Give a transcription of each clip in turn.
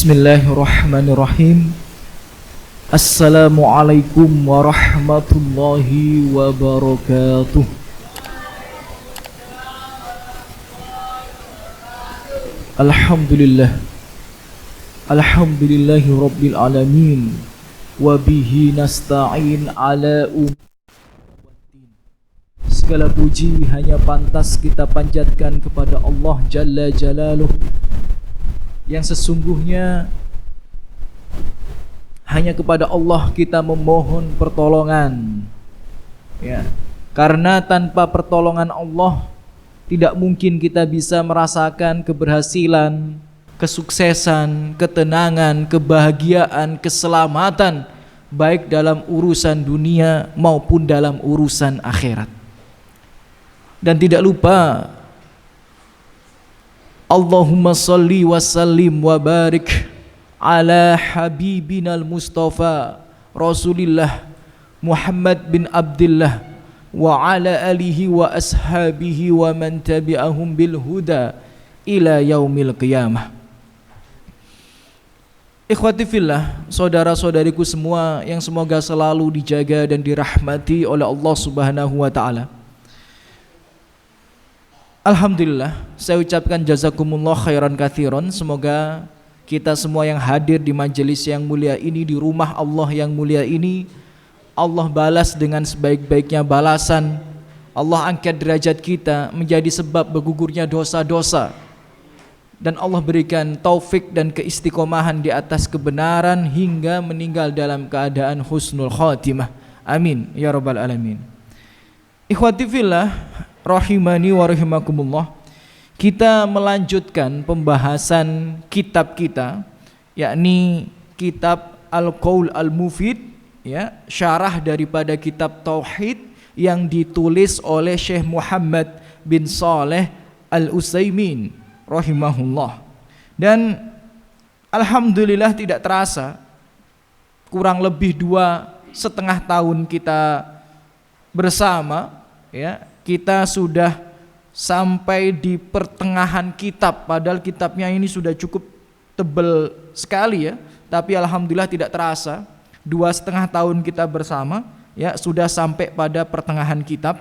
Bismillahirrahmanirrahim. Assalamualaikum warahmatullahi wabarakatuh. Alhamdulillah. Alhamdulillahi rabbil alamin. Wabihi nasta'in ala segala puji hanya pantas kita panjatkan kepada Allah Jalla Jalaluh, yang sesungguhnya hanya kepada Allah kita memohon pertolongan, ya. Karena tanpa pertolongan Allah tidak mungkin kita bisa merasakan keberhasilan, kesuksesan, ketenangan, kebahagiaan, keselamatan, baik dalam urusan dunia maupun dalam urusan akhirat. Dan tidak lupa, Allahumma salli wa sallim wa barik ala habibinal Mustafa Rasulillah Muhammad bin Abdullah wa ala alihi wa ashabihi wa man tabi'ahum bil huda ila yaumil qiyamah. Ikhwati fillah, saudara-saudariku semua yang semoga selalu dijaga dan dirahmati oleh Allah Subhanahu wa taala. Alhamdulillah, saya ucapkan jazakumullah khairan katsiran. Semoga kita semua yang hadir di majelis yang mulia ini, di rumah Allah yang mulia ini, Allah balas dengan sebaik-baiknya balasan. Allah angkat derajat kita menjadi sebab bergugurnya dosa-dosa, dan Allah berikan taufik dan keistiqomahan di atas kebenaran hingga meninggal dalam keadaan husnul khatimah. Amin ya rabbal alamin. Ikhwati fillah rahimani wa rahimakumullah, kita melanjutkan pembahasan kitab kita, yakni kitab Al-Qaul Al-Mufid, ya, syarah daripada kitab Tauhid yang ditulis oleh Syekh Muhammad bin Saleh Al-Utsaimin rahimahullah. Dan alhamdulillah tidak terasa, kurang lebih 2,5 tahun kita bersama, ya. Kita sudah sampai di pertengahan kitab, padahal kitabnya ini sudah cukup tebal sekali, ya. Tapi alhamdulillah tidak terasa 2,5 tahun kita bersama, ya, sudah sampai pada pertengahan kitab.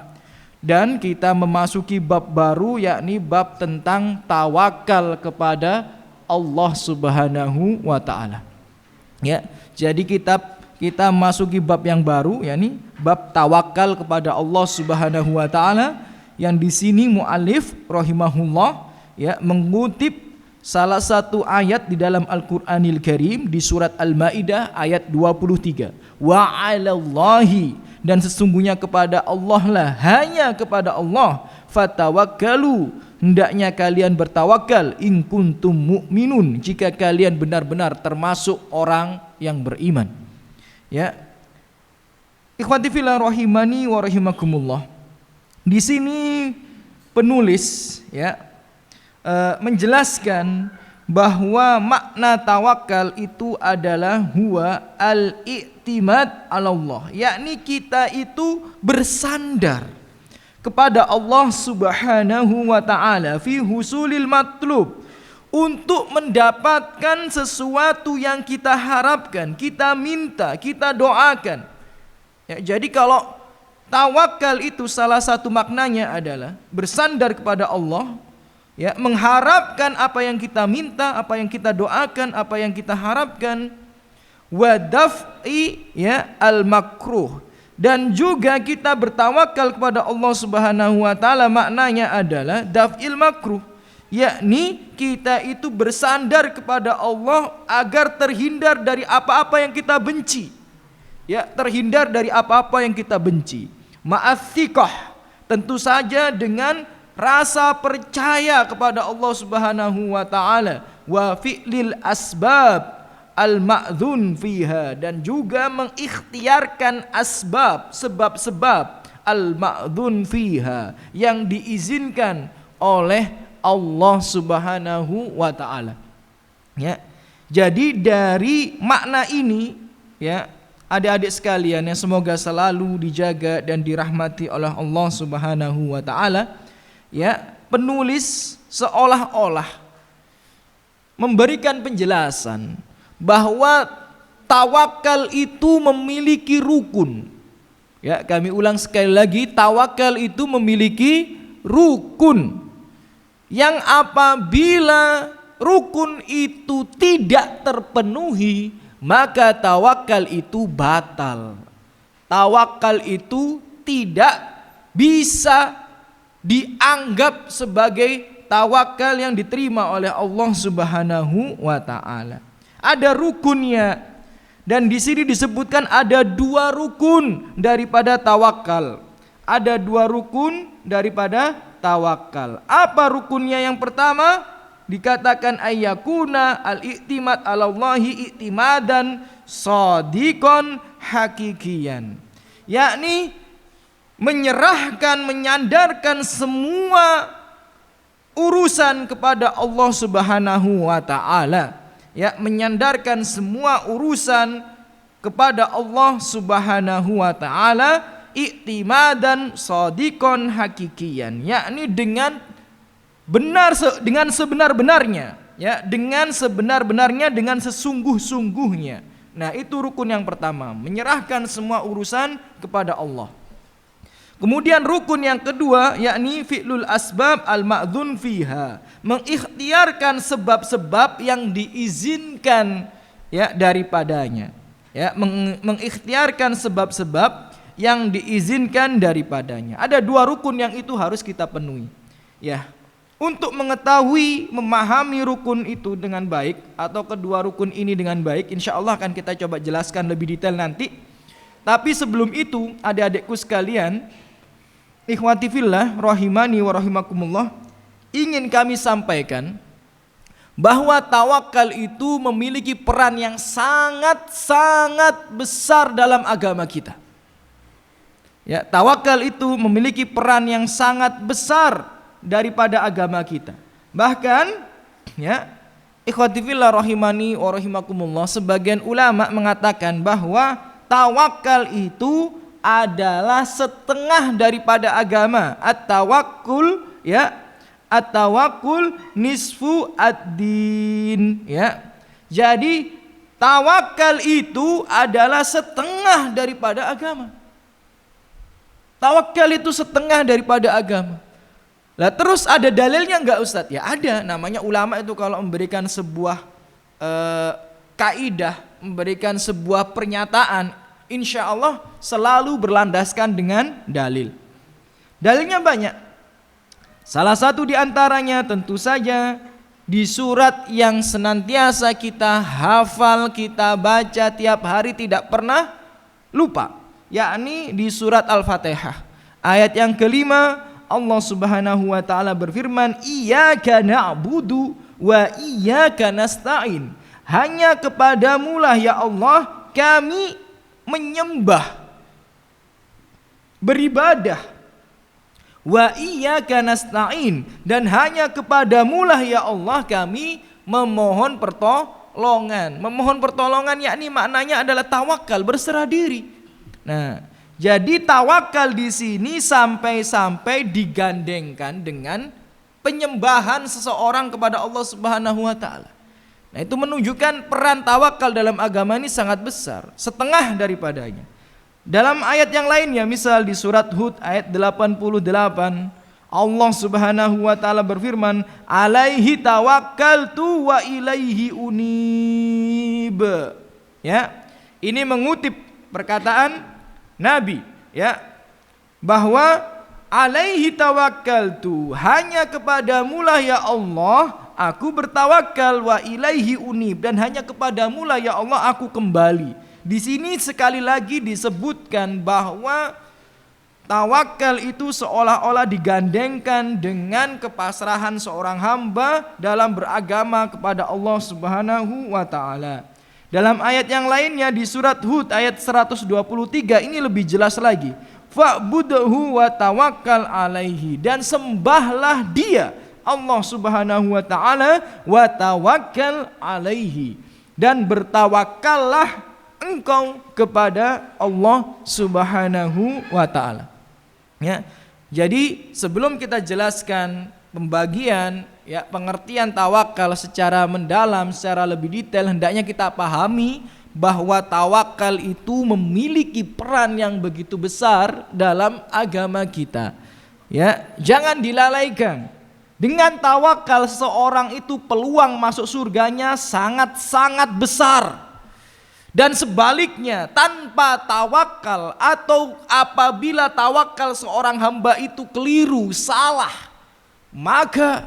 Dan kita memasuki bab baru, yakni bab tentang tawakal kepada Allah Subhanahu wa taala. Ya, jadi kita masuki bab yang baru, yakni bab tawakal kepada Allah Subhanahu wa taala, yang di sini muallif rahimahullah, ya, mengutip salah satu ayat di dalam Al-Qur'anil Karim di surat Al-Maidah ayat 23. Wa 'alallahi, dan sesungguhnya kepada Allah lah, hanya kepada Allah, fatawakkalu, hendaknya kalian bertawakal, in kuntum mu'minun, jika kalian benar-benar termasuk orang yang beriman. Ya, ikhwati fillah rahimani wa rahimakumullah. Di sini penulis, ya, menjelaskan bahwa makna tawakal itu adalah huwa al-i'timad 'ala Allah, yakni kita itu bersandar kepada Allah Subhanahu wa taala fi husulil matlub, untuk mendapatkan sesuatu yang kita harapkan, kita minta, kita doakan. Ya, jadi kalau tawakal itu salah satu maknanya adalah bersandar kepada Allah, ya, mengharapkan apa yang kita minta, apa yang kita doakan, apa yang kita harapkan. Wa daf'i, ya, al-makruh, dan juga kita bertawakal kepada Allah Subhanahu wa taala maknanya adalah daf'il makruh, yakni kita itu bersandar kepada Allah agar terhindar dari apa-apa yang kita benci. Ya, terhindar dari apa-apa yang kita benci. Ma'athiqah, tentu saja dengan rasa percaya kepada Allah Subhanahu wa taala, wa fi'lil asbab al-ma'dzun fiha, dan juga mengikhtiarkan asbab, sebab-sebab al-ma'dzun fiha, yang diizinkan oleh Allah Subhanahu wa taala. Ya. Jadi dari makna ini, ya, adik-adik sekalian yang semoga selalu dijaga dan dirahmati oleh Allah Subhanahu wa taala, ya, penulis seolah-olah memberikan penjelasan bahwa tawakal itu memiliki rukun. Ya, kami ulang sekali lagi, tawakal itu memiliki rukun. Yang apabila rukun itu tidak terpenuhi, maka tawakal itu batal. Tawakal itu tidak bisa dianggap sebagai tawakal yang diterima oleh Allah Subhanahu wa taala. Ada rukunnya, dan di sini disebutkan ada 2 rukun daripada tawakal. Ada 2 rukun daripada tawakal. Apa rukunnya? Yang pertama dikatakan ayyakuna al-i'timad 'alallahi i'timadan shadiqan hakikian, yakni menyerahkan, menyandarkan semua urusan kepada Allah Subhanahu wa taala. Ya, menyandarkan semua urusan kepada Allah Subhanahu wa taala i'timadan shadiqan hakikian, yakni dengan benar, dengan sebenar-benarnya, ya, dengan sebenar-benarnya, dengan sesungguh-sungguhnya. Nah, itu rukun yang pertama, menyerahkan semua urusan kepada Allah. Kemudian rukun yang kedua, yakni fi'lul asbab al-ma'dzun fiha, mengikhtiarkan sebab-sebab yang diizinkan, ya, daripadanya. Ya, mengikhtiarkan sebab-sebab yang diizinkan daripadanya. Ada 2 rukun yang itu harus kita penuhi. Ya, untuk mengetahui, memahami rukun itu dengan baik, atau kedua rukun ini dengan baik, insya Allah akan kita coba jelaskan lebih detail nanti. Tapi sebelum itu, adik-adikku sekalian, ikhwati fillah rahimani wa rahimakumullah, ingin kami sampaikan bahwa tawakal itu memiliki peran yang sangat-sangat besar dalam agama kita. Ya, tawakal itu memiliki peran yang sangat besar daripada agama kita. Bahkan, ya, ikhwati fillah rahimani wa rahimakumullah, sebagian ulama mengatakan bahwa tawakal itu adalah setengah daripada agama. At-tawakkul, ya, at-tawakkul nisfu ad-din, ya. Jadi tawakal itu adalah setengah daripada agama. Tawakal itu setengah daripada agama. Lah terus ada dalilnya enggak Ustadz? Ya ada, namanya ulama itu kalau memberikan sebuah kaidah, memberikan sebuah pernyataan, insya Allah selalu berlandaskan dengan dalil. Dalilnya banyak. Salah satu diantaranya tentu saja di surat yang senantiasa kita hafal, kita baca tiap hari tidak pernah lupa, yakni di surat Al-Fatihah. Ayat yang kelima, Allah Subhanahu wa taala berfirman, iyyaka na'budu wa iyyaka nasta'in. Hanya kepadamu-lah ya Allah kami menyembah, beribadah. Wa iyyaka nasta'in, dan hanya kepadamu-lah ya Allah kami memohon pertolongan. Memohon pertolongan yakni maknanya adalah tawakal, berserah diri. Nah, jadi tawakal di sini sampai-sampai digandengkan dengan penyembahan seseorang kepada Allah Subhanahu wa taala. Nah, itu menunjukkan peran tawakal dalam agama ini sangat besar, setengah daripadanya. Dalam ayat yang lainnya, misal di surat Hud ayat 88, Allah Subhanahu wa taala berfirman, "Alaihi tawakkaltu wa ilaihi unib." Ya, ini mengutip perkataan Nabi, ya, bahwa alaihi tawakkaltu, hanya kepadamulah ya Allah aku bertawakal, wa ilaihi unib, dan hanya kepadamulah ya Allah aku kembali. Di sini sekali lagi disebutkan bahwa tawakal itu seolah-olah digandengkan dengan kepasrahan seorang hamba dalam beragama kepada Allah Subhanahu wa taala. Dalam ayat yang lainnya di surat Hud ayat 123 ini lebih jelas lagi. Fa'budhu wa tawakkal alaihi, dan sembahlah dia Allah Subhanahu wa taala, wa tawakkal alaihi, dan bertawakallah engkau kepada Allah Subhanahu wa taala. Ya. Jadi sebelum kita jelaskan pembagian ya pengertian tawakal secara mendalam, secara lebih detail, hendaknya kita pahami bahwa tawakal itu memiliki peran yang begitu besar dalam agama kita. Ya, jangan dilalaikan. Dengan tawakal seorang itu peluang masuk surganya sangat-sangat besar. Dan sebaliknya, tanpa tawakal atau apabila tawakal seorang hamba itu keliru, salah, maka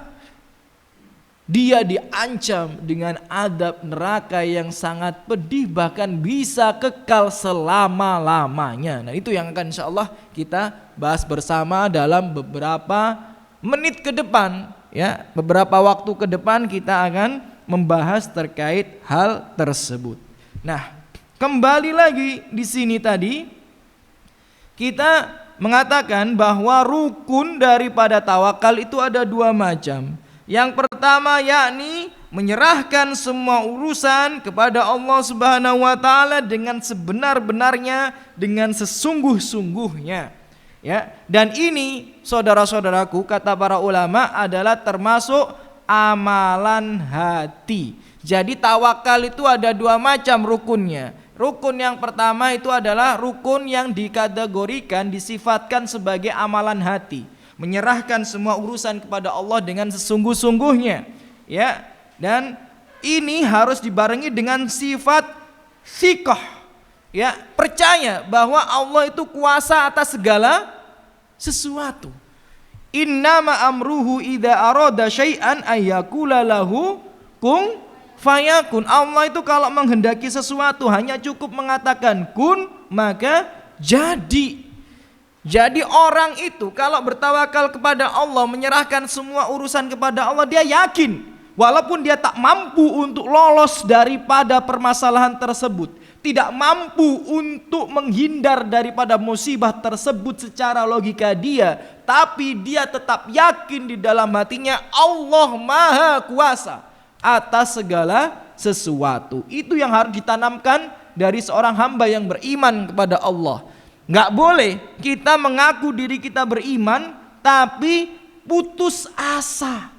dia diancam dengan adab neraka yang sangat pedih, bahkan bisa kekal selama-lamanya. Nah, itu yang akan insyaallah kita bahas bersama dalam beberapa menit ke depan ya. Beberapa waktu ke depan kita akan membahas terkait hal tersebut. Nah, kembali lagi di sini tadi kita mengatakan bahwa rukun daripada tawakal itu ada dua macam. Yang pertama yakni menyerahkan semua urusan kepada Allah Subhanahu wa taala dengan sebenar-benarnya, dengan sesungguh-sungguhnya. Ya, dan ini saudara-saudaraku kata para ulama adalah termasuk amalan hati. Jadi tawakal itu ada dua macam rukunnya. Rukun yang pertama itu adalah rukun yang dikategorikan, disifatkan sebagai amalan hati. Menyerahkan semua urusan kepada Allah dengan sesungguh-sungguhnya, ya. Dan ini harus dibarengi dengan sifat thiqah, ya, percaya bahwa Allah itu kuasa atas segala sesuatu. Innama amruhu idza arada syai'an ayyakula lahu kun fayakun. Allah itu kalau menghendaki sesuatu hanya cukup mengatakan kun, maka jadi. Jadi orang itu kalau bertawakal kepada Allah, menyerahkan semua urusan kepada Allah, dia yakin walaupun dia tak mampu untuk lolos daripada permasalahan tersebut, tidak mampu untuk menghindar daripada musibah tersebut secara logika dia, tapi dia tetap yakin di dalam hatinya Allah Maha Kuasa atas segala sesuatu. Itu yang harus ditanamkan dari seorang hamba yang beriman kepada Allah. Nggak boleh kita mengaku diri kita beriman tapi putus asa.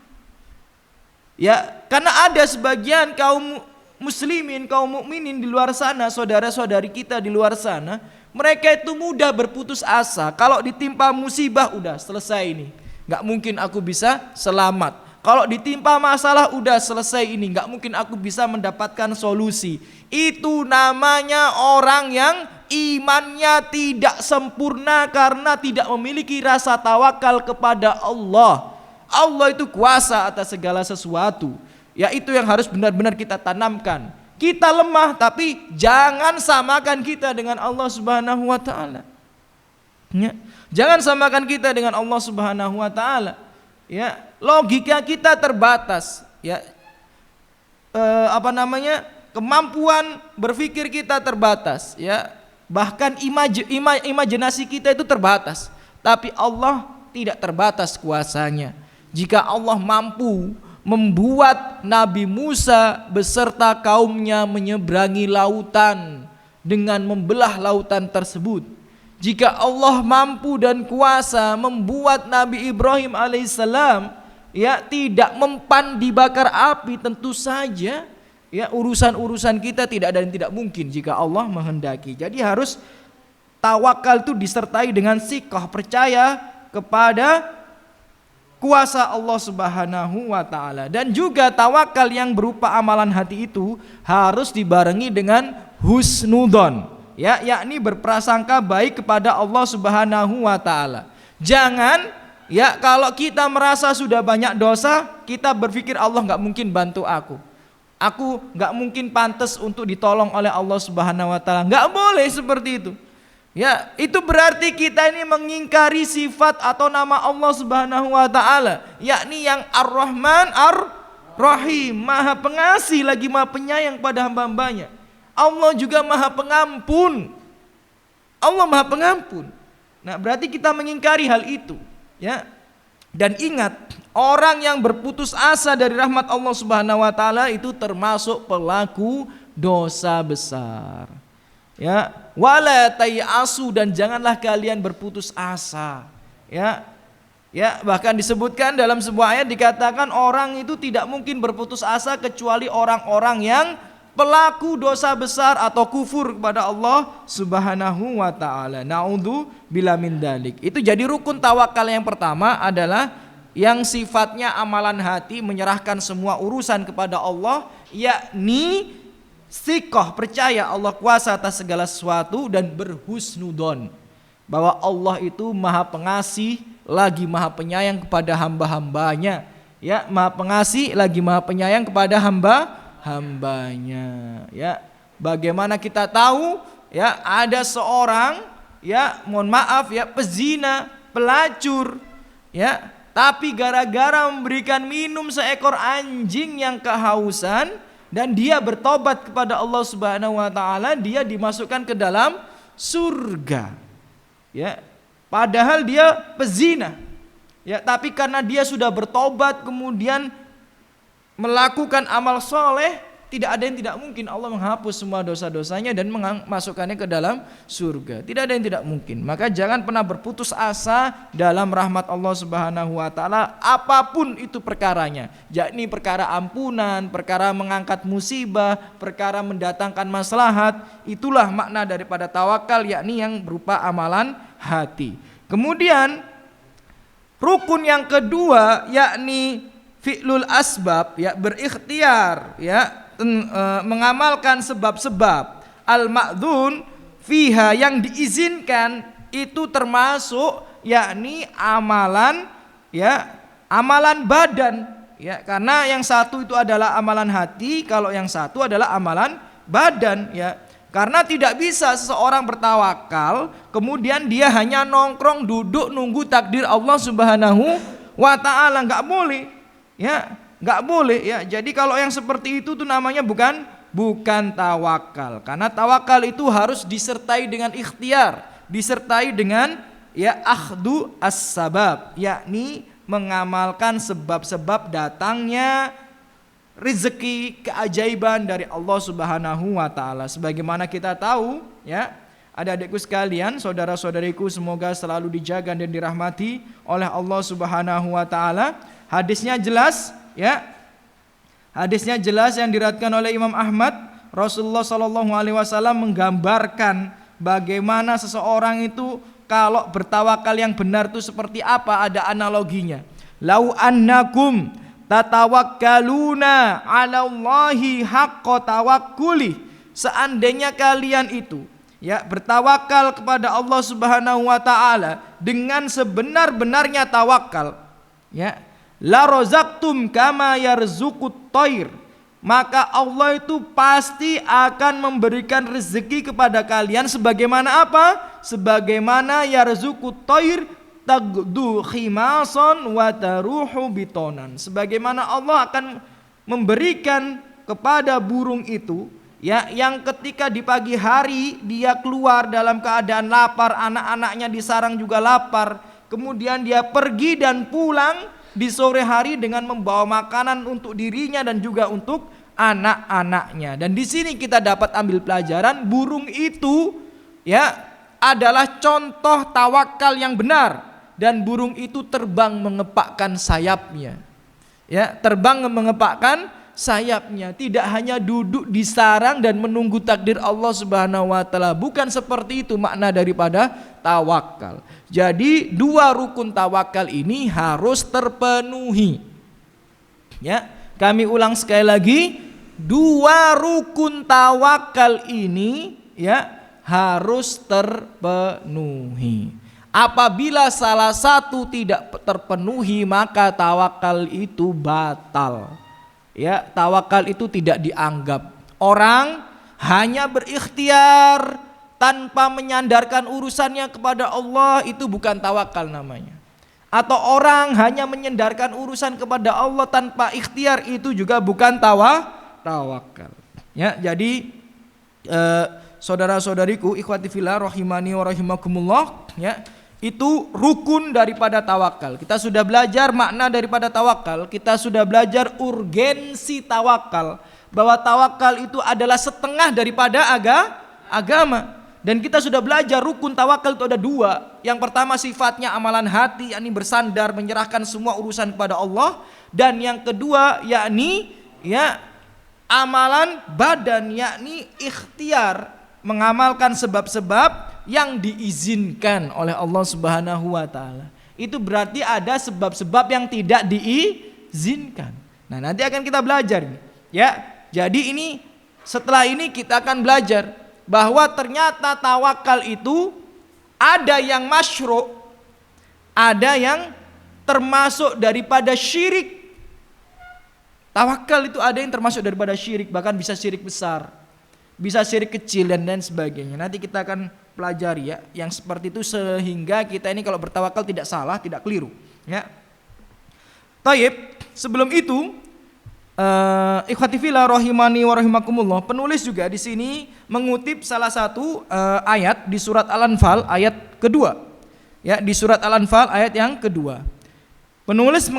Ya, karena ada sebagian kaum muslimin, kaum mukminin di luar sana, saudara-saudari kita di luar sana, mereka itu mudah berputus asa. Kalau ditimpa musibah udah selesai ini, nggak mungkin aku bisa selamat. Kalau ditimpa masalah udah selesai ini, nggak mungkin aku bisa mendapatkan solusi. Itu namanya orang yang imannya tidak sempurna karena tidak memiliki rasa tawakal kepada Allah. Allah itu kuasa atas segala sesuatu. Ya, itu yang harus benar-benar kita tanamkan. Kita lemah tapi jangan samakan kita dengan Allah Subhanahu wa taala. Ya, jangan samakan kita dengan Allah Subhanahu wa taala. Ya, logika kita terbatas, ya. Kemampuan berpikir kita terbatas, ya. Bahkan imajinasi kita itu terbatas. Tapi Allah tidak terbatas kuasanya. Jika Allah mampu membuat Nabi Musa beserta kaumnya menyeberangi lautan dengan membelah lautan tersebut, jika Allah mampu dan kuasa membuat Nabi Ibrahim alaihissalam ya tidak mempan dibakar api, tentu saja ya urusan-urusan kita tidak ada yang tidak mungkin jika Allah menghendaki. Jadi harus tawakal itu disertai dengan siqah, percaya kepada kuasa Allah Subhanahu wa taala. Dan juga tawakal yang berupa amalan hati itu harus dibarengi dengan husnudzon, ya, yakni berprasangka baik kepada Allah Subhanahu wa taala. Jangan ya kalau kita merasa sudah banyak dosa, kita berpikir Allah nggak mungkin bantu aku. Aku nggak mungkin pantas untuk ditolong oleh Allah Subhanahu wa taala. Nggak boleh seperti itu. Ya, itu berarti kita ini mengingkari sifat atau nama Allah Subhanahu wa taala, yakni yang Ar-Rahman Ar-Rahim, Maha Pengasih lagi Maha Penyayang pada hamba-hambanya. Allah juga Maha Pengampun. Allah Maha Pengampun. Nah, berarti kita mengingkari hal itu, ya. Dan ingat, orang yang berputus asa dari rahmat Allah Subhanahu wa taala itu termasuk pelaku dosa besar. Ya, wala tayasu, dan janganlah kalian berputus asa. Ya. Ya, bahkan disebutkan dalam sebuah ayat dikatakan orang itu tidak mungkin berputus asa kecuali orang-orang yang pelaku dosa besar atau kufur kepada Allah Subhanahu wa taala. Na'udzu billahi min dzalik. Itu jadi rukun tawakal yang pertama adalah yang sifatnya amalan hati, menyerahkan semua urusan kepada Allah, yakni thiqah, percaya Allah kuasa atas segala sesuatu, dan berhusnudon bahwa Allah itu maha pengasih lagi maha penyayang kepada hamba-hambanya. Ya, maha pengasih lagi maha penyayang kepada hamba-hambanya. Ya, bagaimana kita tahu? Ya, ada seorang, ya, mohon maaf ya, pezina, pelacur, ya, tapi gara-gara memberikan minum seekor anjing yang kehausan dan dia bertobat kepada Allah Subhanahu wa taala, dia dimasukkan ke dalam surga. Ya, padahal dia pezina. Ya, tapi karena dia sudah bertobat kemudian melakukan amal soleh, tidak ada yang tidak mungkin Allah menghapus semua dosa-dosanya dan memasukkannya ke dalam surga. Tidak ada yang tidak mungkin. Maka jangan pernah berputus asa dalam rahmat Allah Subhanahu wa taala, apapun itu perkaranya. Yakni perkara ampunan, perkara mengangkat musibah, perkara mendatangkan maslahat. Itulah makna daripada tawakal, yakni yang berupa amalan hati. Kemudian rukun yang kedua yakni fi'lul asbab, ya, berikhtiar, ya, mengamalkan sebab-sebab al-ma'dzun fiha, yang diizinkan itu termasuk yakni amalan, ya, amalan badan, ya, karena yang satu itu adalah amalan hati, kalau yang satu adalah amalan badan, ya. Karena tidak bisa seseorang bertawakal kemudian dia hanya nongkrong duduk nunggu takdir Allah Subhanahu wa taala, enggak boleh. Ya, enggak boleh ya. Jadi kalau yang seperti itu tuh namanya bukan tawakal. Karena tawakal itu harus disertai dengan ikhtiar, disertai dengan, ya, akhdu as-sabab, yakni mengamalkan sebab-sebab datangnya rezeki, keajaiban dari Allah Subhanahu wa taala. Sebagaimana kita tahu, ya, adik-adikku sekalian, saudara-saudariku, semoga selalu dijaga dan dirahmati oleh Allah Subhanahu wa taala. Hadisnya jelas, ya. Hadisnya jelas yang diriwayatkan oleh Imam Ahmad. Rasulullah sallallahu alaihi wasallam menggambarkan bagaimana seseorang itu kalau bertawakal yang benar itu seperti apa, ada analoginya. Lau annakum tatawakkaluna 'ala Allahi haqqa tawakkuli, seandainya kalian itu, ya, bertawakal kepada Allah Subhanahu wa taala dengan sebenar-benarnya tawakal, ya, la razaqtum kama yarzuqut thair, maka Allah itu pasti akan memberikan rezeki kepada kalian sebagaimana apa? Sebagaimana yarzuqut thair tagdu khimason wa taruhu bitonan, sebagaimana Allah akan memberikan kepada burung itu, ya, yang ketika di pagi hari dia keluar dalam keadaan lapar, anak-anaknya di sarang juga lapar, kemudian dia pergi dan pulang di sore hari dengan membawa makanan untuk dirinya dan juga untuk anak-anaknya. Dan di sini kita dapat ambil pelajaran, burung itu, ya, adalah contoh tawakal yang benar. Dan burung itu terbang mengepakkan sayapnya, ya, terbang mengepakkan sayapnya, tidak hanya duduk di sarang dan menunggu takdir Allah Subhanahu wa taala. Bukan seperti itu makna daripada tawakal. Jadi dua rukun tawakal ini harus terpenuhi, ya. Kami ulang sekali lagi, dua rukun tawakal ini, ya, harus terpenuhi. Apabila salah satu tidak terpenuhi maka tawakal itu batal. Ya, tawakal itu tidak dianggap. Orang hanya berikhtiar tanpa menyandarkan urusannya kepada Allah, itu bukan tawakal namanya. Atau orang hanya menyandarkan urusan kepada Allah tanpa ikhtiar, itu juga bukan tawakal. Ya, jadi saudara-saudariku, ikhwati fillah rahimani wa rahimakumullah, ya, itu rukun daripada tawakal. Kita sudah belajar makna daripada tawakal, kita sudah belajar urgensi tawakal, bahwa tawakal itu adalah setengah daripada agama. Dan kita sudah belajar rukun tawakal itu ada dua, Yang pertama sifatnya amalan hati, yakni bersandar menyerahkan semua urusan kepada Allah, dan yang kedua yakni ya amalan badan, yakni ikhtiar mengamalkan sebab-sebab yang diizinkan oleh Allah Subhanahu wa taala. Itu berarti ada sebab-sebab yang tidak diizinkan. Nah, nanti akan kita belajar ya. Jadi ini setelah ini kita akan belajar bahwa ternyata tawakal itu ada yang masyru', ada yang termasuk daripada syirik. Tawakal itu ada yang termasuk daripada syirik, bahkan bisa syirik besar, bisa syirik kecil dan lain sebagainya. Nanti kita akan pelajari ya yang seperti itu sehingga kita ini kalau bertawakal tidak salah, tidak keliru ya. Taib, sebelum itu ikhwati fillah rahimani wa rahimakumullah, penulis juga di sini mengutip salah satu ayat di surat Al-Anfal ayat kedua. Ya, di surat Al-Anfal ayat yang kedua. Penulis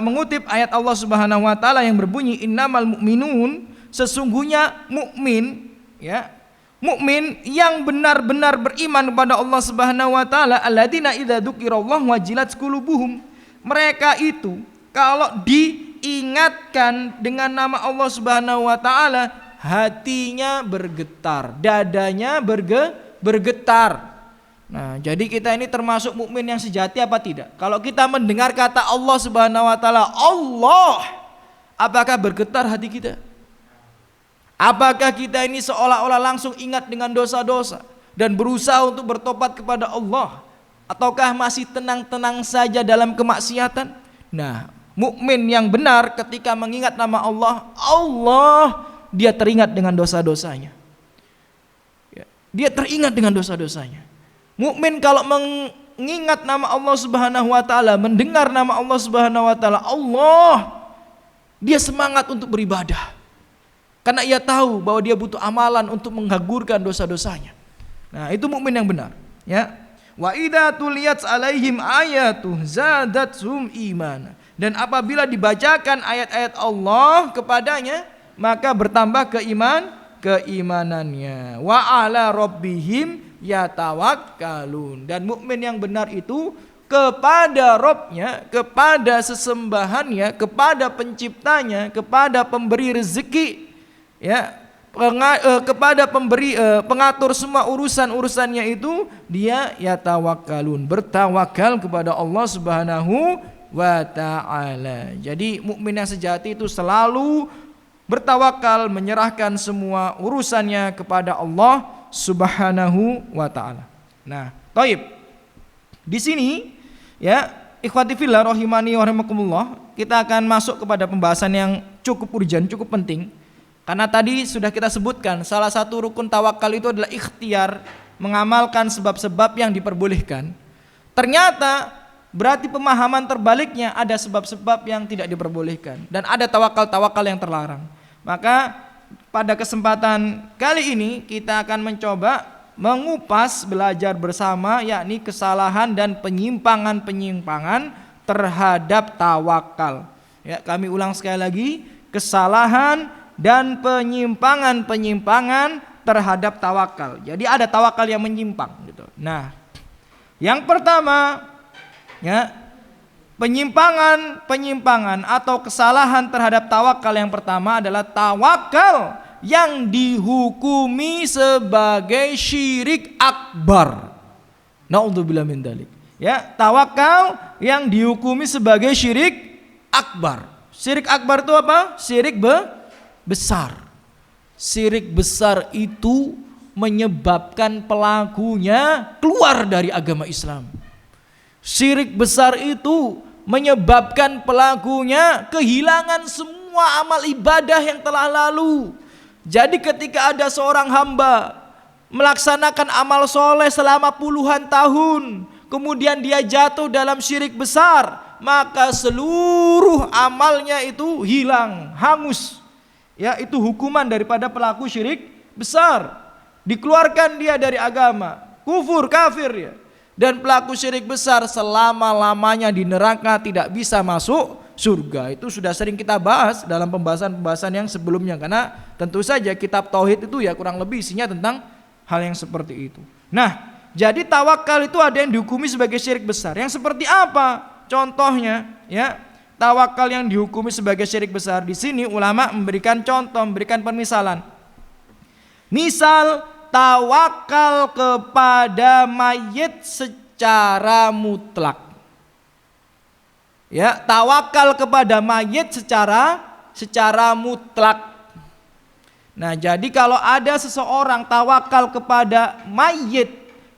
mengutip ayat Allah Subhanahu wa taala yang berbunyi innamal mu'minun, sesungguhnya mukmin ya, mukmin yang benar-benar beriman kepada Allah Subhanahu wa taala, alladzina idza dzukirallahu wajilat qulubuhum. Mereka itu kalau diingatkan dengan nama Allah Subhanahu wa taala, hatinya bergetar, dadanya bergetar. Nah, jadi kita ini termasuk mukmin yang sejati apa tidak? Kalau kita mendengar kata Allah Subhanahu wa taala, Allah, apakah bergetar hati kita? Apakah kita ini seolah-olah langsung ingat dengan dosa-dosa dan berusaha untuk bertobat kepada Allah? Ataukah masih tenang-tenang saja dalam kemaksiatan? Nah, mukmin yang benar ketika mengingat nama Allah, Allah, dia teringat dengan dosa-dosanya. Dia teringat dengan dosa-dosanya. Mukmin kalau mengingat nama Allah Subhanahu wa taala, mendengar nama Allah Subhanahu wa taala, Allah, dia semangat untuk beribadah. Karena ia tahu bahwa dia butuh amalan untuk menggugurkan dosa-dosanya. Nah, itu mukmin yang benar, ya. Wa idza tuliyat alaihim ayatu zadathum imana. Dan apabila dibacakan ayat-ayat Allah kepadanya, maka bertambah keimanannya. Wa ala rabbihim yatawakkalun. Dan mukmin yang benar itu kepada Rabbnya, kepada sesembahannya, kepada penciptanya, kepada pemberi rezeki, ya, kepada pemberi pengatur semua urusan-urusannya itu, dia yatawakkalun, bertawakal kepada Allah Subhanahu wa ta'ala. Jadi mukmin yang sejati itu selalu bertawakal, menyerahkan semua urusannya kepada Allah Subhanahu wa ta'ala. Nah, taib. Di sini ya, ikhwati fillah rahimani wa rahimakumullah, kita akan masuk kepada pembahasan yang cukup urgent, cukup penting. Karena tadi sudah kita sebutkan salah satu rukun tawakal itu adalah ikhtiar, mengamalkan sebab-sebab yang diperbolehkan. Ternyata berarti pemahaman terbaliknya, ada sebab-sebab yang tidak diperbolehkan dan ada tawakal-tawakal yang terlarang. Maka pada kesempatan kali ini kita akan mencoba mengupas, belajar bersama, yakni kesalahan dan penyimpangan-penyimpangan terhadap tawakal. Ya, kami ulang sekali lagi, kesalahan dan penyimpangan-penyimpangan terhadap tawakal. Jadi ada tawakal yang menyimpang gitu. Nah, yang pertama ya, penyimpangan atau kesalahan terhadap tawakal yang pertama adalah tawakal yang dihukumi sebagai syirik akbar. Naudzubillah min dzalik. Ya, tawakal yang dihukumi sebagai syirik akbar. Syirik akbar itu apa? Syirik besar. Syirik besar itu menyebabkan pelakunya keluar dari agama Islam. Syirik besar itu menyebabkan pelakunya kehilangan semua amal ibadah yang telah lalu. Jadi ketika ada seorang hamba melaksanakan amal soleh selama puluhan tahun, kemudian dia jatuh dalam syirik besar, maka seluruh amalnya itu hilang, hangus. Ya, itu hukuman daripada pelaku syirik besar. Dikeluarkan dia dari agama, kufur, kafir ya. Dan pelaku syirik besar selama-lamanya di neraka, tidak bisa masuk surga. Itu sudah sering kita bahas dalam pembahasan-pembahasan yang sebelumnya. Karena tentu saja kitab tauhid itu ya kurang lebih isinya tentang hal yang seperti itu. Nah, jadi tawakal itu ada yang dihukumi sebagai syirik besar. Yang seperti apa? Contohnya, ya, tawakal yang dihukumi sebagai syirik besar. Di sini ulama memberikan contoh, memberikan permisalan. Misal tawakal kepada mayit secara mutlak. Ya, tawakal kepada mayit secara mutlak. Nah, jadi kalau ada seseorang tawakal kepada mayit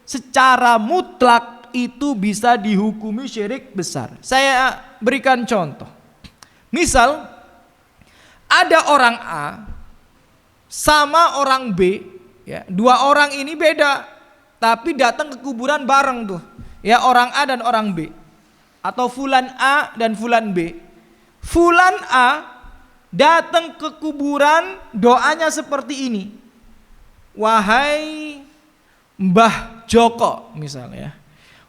secara mutlak, itu bisa dihukumi syirik besar. Saya berikan contoh. Misal ada orang A sama orang B, ya, dua orang ini beda, tapi datang ke kuburan bareng tuh. Ya, orang A dan orang B. Atau fulan A dan fulan B. Fulan A datang ke kuburan, doanya seperti ini. Wahai Mbah Joko misalnya.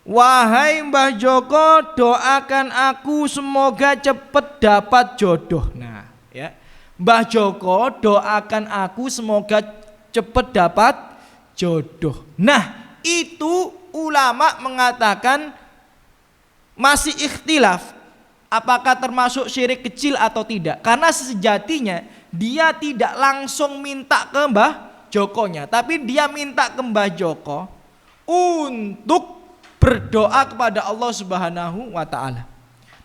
Wahai Mbah Joko, doakan aku semoga cepet dapat jodoh. Nah, ya. Mbah Joko, doakan aku semoga cepet dapat jodoh. Nah, itu ulama mengatakan masih ikhtilaf apakah termasuk syirik kecil atau tidak, karena sejatinya dia tidak langsung minta ke Mbah Jokonya, tapi dia minta ke Mbah Joko untuk berdoa kepada Allah Subhanahu wa taala.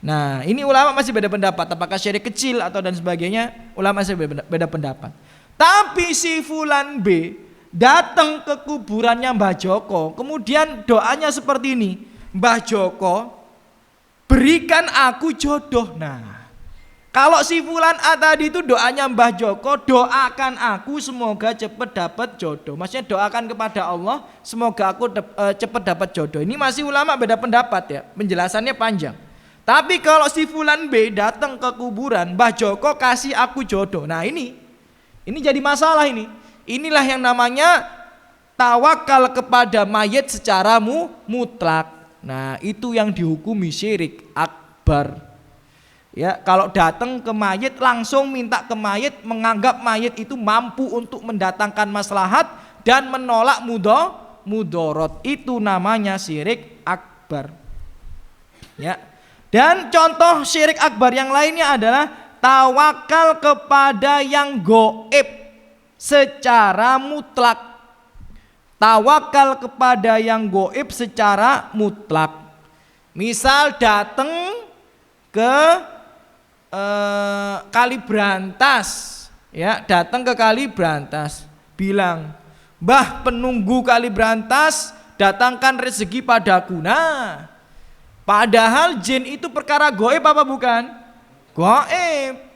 Nah, ini ulama masih beda pendapat apakah syirik kecil atau dan sebagainya, ulama masih beda pendapat. Tapi si fulan B datang ke kuburannya Mbah Joko, kemudian doanya seperti ini, Mbah Joko, berikan aku jodoh. Nah, kalau si fulan A tadi itu doanya Mbah Joko, doakan aku semoga cepat dapat jodoh. Maksudnya doakan kepada Allah semoga aku cepat dapat jodoh. Ini masih ulama beda pendapat ya, penjelasannya panjang. Tapi kalau si fulan B datang ke kuburan, Mbah Joko kasih aku jodoh. Nah, ini jadi masalah ini. Inilah yang namanya tawakal kepada mayit secara mutlak. Nah, itu yang dihukumi syirik akbar. Ya, kalau datang ke mayit langsung minta ke mayit, menganggap mayit itu mampu untuk mendatangkan maslahat dan menolak mudorot, itu namanya syirik akbar. Ya. Dan contoh syirik akbar yang lainnya adalah tawakal kepada yang goib secara mutlak. Tawakal kepada yang goib secara mutlak. Misal datang ke Kali Brantas, ya, datang ke Kali Brantas, bilang, Mbah penunggu Kali Brantas, datangkan rezeki padaku. Nah, padahal jin itu perkara goib apa bukan? Goib.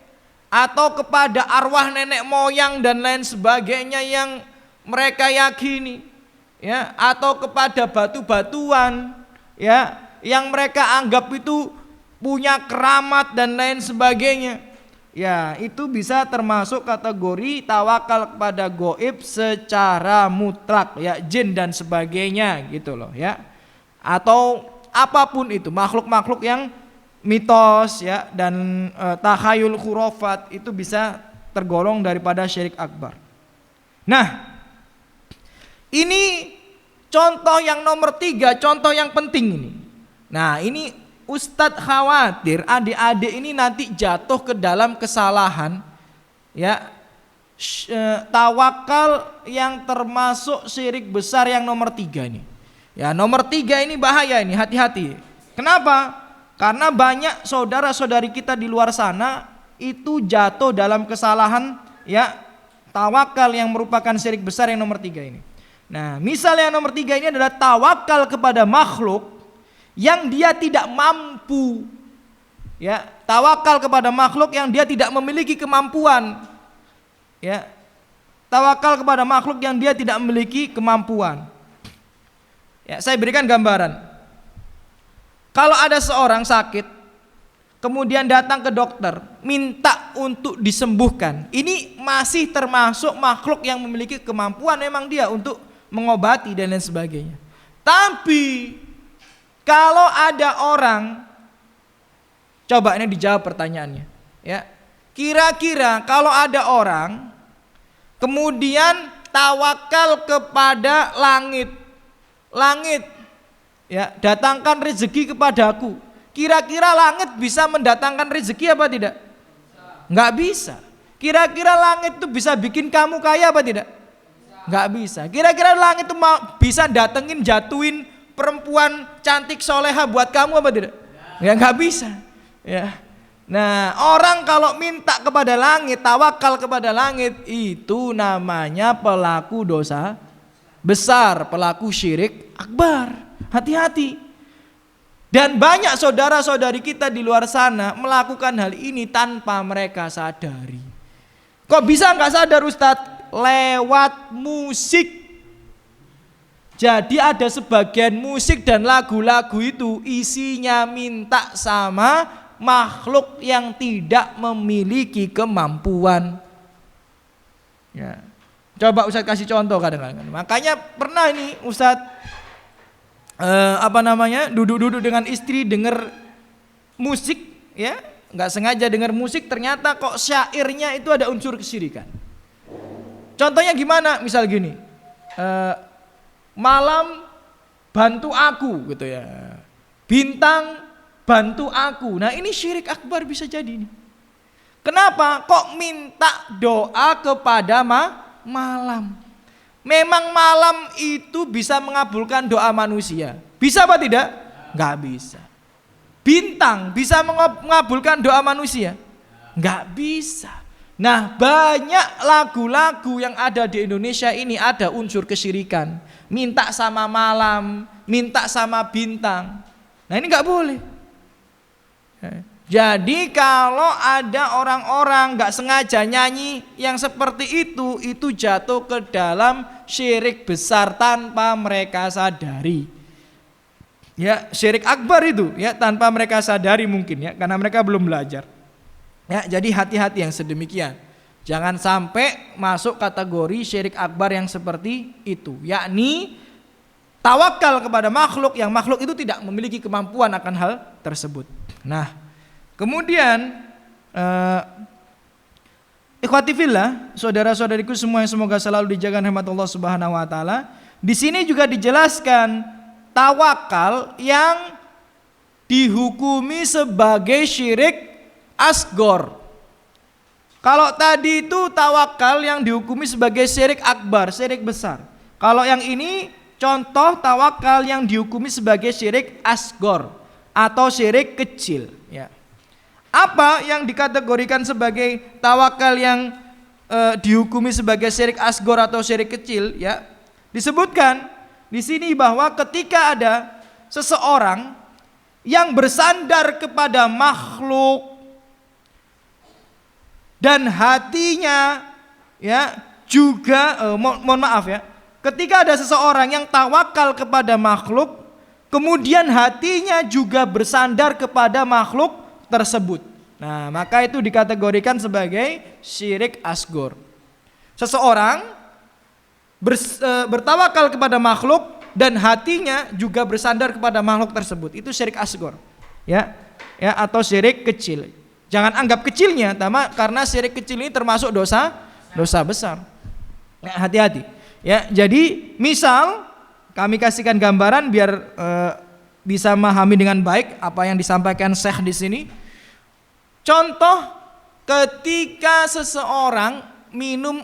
Atau kepada arwah nenek moyang dan lain sebagainya yang mereka yakini. Ya, atau kepada batu-batuan, ya, yang mereka anggap itu punya keramat dan lain sebagainya. Ya, itu bisa termasuk kategori tawakal kepada goib secara mutlak, ya, jin dan sebagainya gitu loh, ya. Atau apapun itu, makhluk-makhluk yang mitos, ya, dan takhayul khurafat, itu bisa tergolong daripada syirik akbar. Nah, ini contoh yang nomor 3, contoh yang penting ini. Nah, ini Ustadz khawatir adik-adik ini nanti jatuh ke dalam kesalahan, ya, tawakal yang termasuk syirik besar yang nomor 3 ini. Ya, nomor 3 ini bahaya ini, hati-hati. Kenapa? Karena banyak saudara-saudari kita di luar sana itu jatuh dalam kesalahan, ya, tawakal yang merupakan syirik besar yang nomor 3 ini. Nah, misalnya nomor 3 ini adalah tawakal kepada makhluk yang dia tidak mampu, ya, tawakal kepada makhluk yang dia tidak memiliki kemampuan, ya, tawakal kepada makhluk yang dia tidak memiliki kemampuan. Ya, saya berikan gambaran. Kalau ada seorang sakit, kemudian datang ke dokter, minta untuk disembuhkan, ini masih termasuk makhluk yang memiliki kemampuan memang dia untuk mengobati dan lain sebagainya. Tapi kalau ada orang, coba ini dijawab pertanyaannya, ya. Kira-kira kalau ada orang kemudian tawakal kepada langit, langit, ya, datangkan rezeki kepadaku. Kira-kira langit bisa mendatangkan rezeki apa tidak? Nggak bisa. Kira-kira langit itu bisa bikin kamu kaya apa tidak? Nggak bisa. Kira-kira langit itu bisa datengin, jatuhin perempuan cantik soleha buat kamu apa tidak? Ya nggak bisa. Ya. Nah, orang kalau minta kepada langit, tawakal kepada langit, itu namanya pelaku dosa besar, pelaku syirik akbar. Hati-hati. Dan banyak saudara-saudari kita di luar sana melakukan hal ini tanpa mereka sadari. Kok bisa nggak sadar Ustadz? Lewat musik. Jadi ada sebagian musik dan lagu-lagu itu isinya minta sama makhluk yang tidak memiliki kemampuan. Ya. Coba Ustadz kasih contoh kadang-kadang. Makanya pernah ini Ustadz duduk-duduk dengan istri denger musik, ya, nggak sengaja denger musik, ternyata kok syairnya itu ada unsur kesyirikan. Contohnya gimana? Misal gini, malam bantu aku gitu ya, bintang bantu aku. Nah ini syirik akbar bisa jadi nih. Kenapa? Kok minta doa kepada malam? Memang malam itu bisa mengabulkan doa manusia. Bisa apa tidak? Nggak bisa. Bintang bisa mengabulkan doa manusia? Nggak bisa. Nah, banyak lagu-lagu yang ada di Indonesia ini ada unsur kesyirikan. Minta sama malam, minta sama bintang. Nah ini nggak boleh. Jadi kalau ada orang-orang nggak sengaja nyanyi yang seperti itu jatuh ke dalam syirik besar tanpa mereka sadari. Ya, syirik akbar itu ya tanpa mereka sadari mungkin ya, karena mereka belum belajar. Ya, jadi hati-hati yang sedemikian. Jangan sampai masuk kategori syirik akbar yang seperti itu, yakni tawakal kepada makhluk yang makhluk itu tidak memiliki kemampuan akan hal tersebut. Nah, kemudian ikhwati fillah, saudara-saudariku semua yang semoga selalu dijaga rahmat Allah Subhanahu wa taala. Di sini juga dijelaskan tawakal yang dihukumi sebagai syirik asgor. Kalau tadi itu tawakal yang dihukumi sebagai syirik akbar, syirik besar. Kalau yang ini contoh tawakal yang dihukumi sebagai syirik asgor atau syirik kecil, ya. Apa yang dikategorikan sebagai tawakal yang dihukumi sebagai syirik asgor atau syirik kecil, ya? Disebutkan di sini bahwa ketika ada seseorang yang bersandar kepada makhluk dan hatinya, ya, juga mohon maaf ya, ketika ada seseorang yang tawakal kepada makhluk kemudian hatinya juga bersandar kepada makhluk tersebut, nah maka itu dikategorikan sebagai syirik asgor. Seseorang bertawakal kepada makhluk dan hatinya juga bersandar kepada makhluk tersebut, itu syirik asgor, ya, atau syirik kecil. Jangan anggap kecilnya, karena syirik kecil ini termasuk dosa besar. Ya, hati-hati. Ya, jadi misal kami kasihkan gambaran biar bisa memahami dengan baik apa yang disampaikan Syekh di sini. Contoh ketika seseorang minum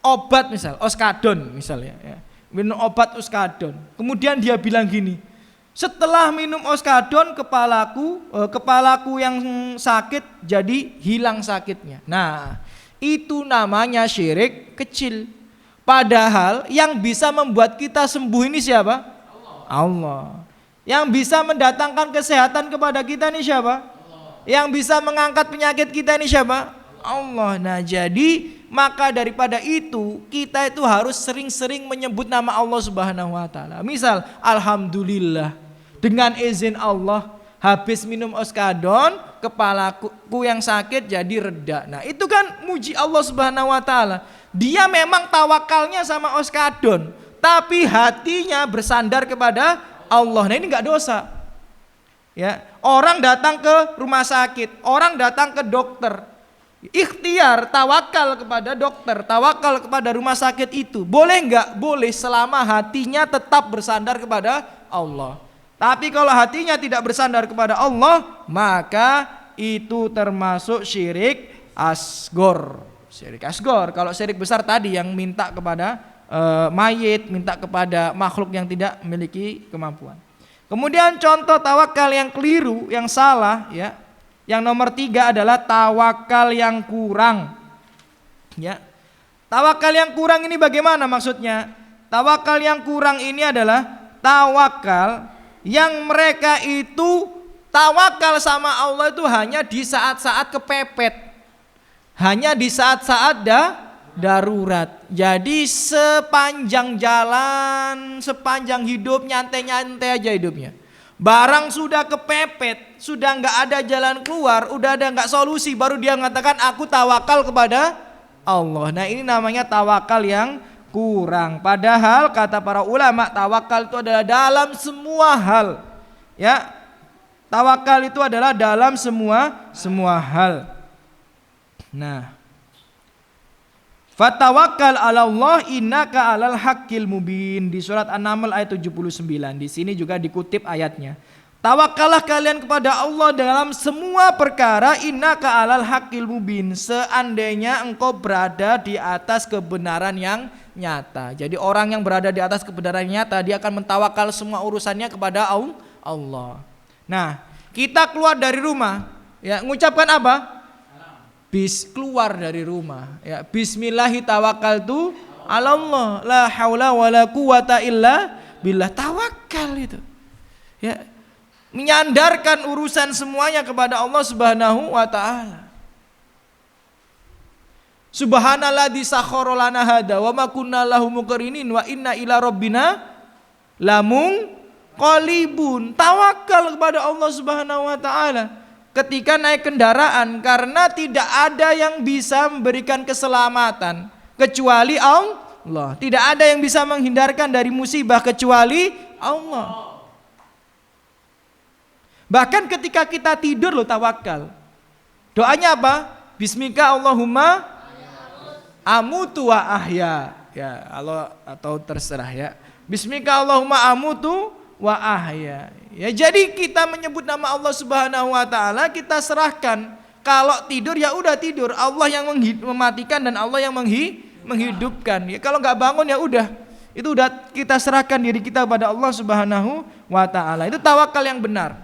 obat misal oskadon misalnya, ya. Minum obat oskadon. Kemudian dia bilang gini, setelah minum oskadon kepalaku yang sakit jadi hilang sakitnya. Nah, itu namanya syirik kecil. Padahal yang bisa membuat kita sembuh ini siapa? Allah. Yang bisa mendatangkan kesehatan kepada kita ini siapa? Allah. Yang bisa mengangkat penyakit kita ini siapa? Allah. Nah, jadi maka daripada itu kita itu harus sering-sering menyebut nama Allah Subhanahu wa taala. Misal, alhamdulillah. Dengan izin Allah habis minum oskadon kepalaku yang sakit jadi reda. Nah itu kan muji Allah Subhanahu wa ta'ala. Dia memang tawakalnya sama oskadon, tapi hatinya bersandar kepada Allah. Nah ini gak dosa, ya. Orang datang ke rumah sakit, orang datang ke dokter, Ikhtiar, tawakal kepada dokter, tawakal kepada rumah sakit itu boleh nggak? Boleh, selama hatinya tetap bersandar kepada Allah. Tapi kalau hatinya tidak bersandar kepada Allah, maka itu termasuk syirik asgor. Syirik asgor. Kalau syirik besar tadi yang minta kepada mayit, minta kepada makhluk yang tidak memiliki kemampuan. Kemudian contoh tawakal yang keliru, yang salah, ya. Yang nomor 3 adalah tawakal yang kurang. Ya. Tawakal yang kurang ini bagaimana maksudnya? Tawakal yang kurang ini adalah tawakal yang mereka itu tawakal sama Allah itu hanya di saat-saat kepepet. Hanya di saat-saat darurat. Jadi sepanjang jalan, sepanjang hidup nyantai-nyantai aja hidupnya. Barang sudah kepepet, sudah nggak ada jalan keluar, udah ada nggak solusi, baru dia mengatakan aku tawakal kepada Allah. Nah ini namanya tawakal yang kurang. Padahal kata para ulama tawakal itu adalah dalam semua hal. Ya, tawakal itu adalah dalam semua hal. Nah, fatawakkal 'ala Allah innaka 'alal haqqil mubin di surat An-Naml ayat 79. Di sini juga dikutip ayatnya. Tawakkallah kalian kepada Allah dalam semua perkara innaka 'alal haqqil mubin, seandainya engkau berada di atas kebenaran yang nyata. Jadi orang yang berada di atas kebenaran nyata dia akan mentawakal semua urusannya kepada Allah. Nah, kita keluar dari rumah, ya, mengucapkan apa? Keluar dari rumah, ya, bismillahi tawakkaltu 'ala Allah la haula wala quwata illa billah. Tawakal itu, ya, menyandarkan urusan semuanya kepada Allah Subhanahu wa taala. Subhanalladzi sakhkhara lana hada wa ma kunna lahu muqrinin wa inna ila rabbina lamunqalibun. Tawakal kepada Allah Subhanahu wa taala ketika naik kendaraan, karena tidak ada yang bisa memberikan keselamatan kecuali Allah. Tidak ada yang bisa menghindarkan dari musibah kecuali Allah. Bahkan ketika kita tidur tawakal. Doanya apa? Bismika Allahumma amutu wa ahya. Ya, Allah atau terserah ya. Bismika Allahumma amutu wa ahya. Ya, jadi kita menyebut nama Allah Subhanahu wa taala, kita serahkan. Kalau tidur ya udah tidur, Allah yang mematikan dan Allah yang menghidupkan. Ya, kalau nggak bangun ya udah, itu udah kita serahkan diri kita kepada Allah Subhanahu wa taala. Itu tawakal yang benar.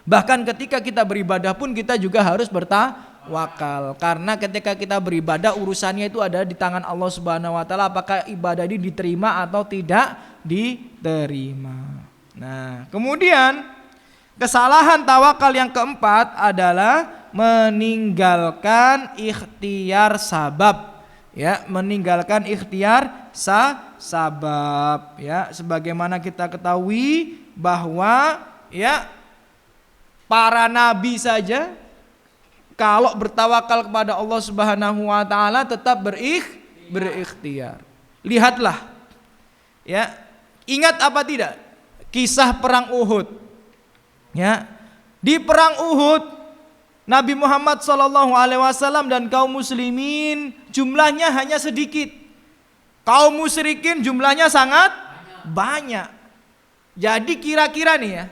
Bahkan ketika kita beribadah pun kita juga harus bertawakal, karena ketika kita beribadah urusannya itu ada di tangan Allah Subhanahu wa taala, apakah ibadah ini diterima atau tidak diterima. Nah, kemudian kesalahan tawakal yang keempat adalah meninggalkan ikhtiar sabab. Ya, meninggalkan ikhtiar sabab. Ya, sebagaimana kita ketahui bahwa ya para nabi saja kalau bertawakal kepada Allah Subhanahu wa taala tetap berikhtiar. Lihatlah. Ya, ingat apa tidak? Kisah perang Uhud. Ya. Di perang Uhud Nabi Muhammad SAW dan kaum muslimin jumlahnya hanya sedikit. Kaum musyrikin jumlahnya sangat banyak. Jadi kira-kira nih ya,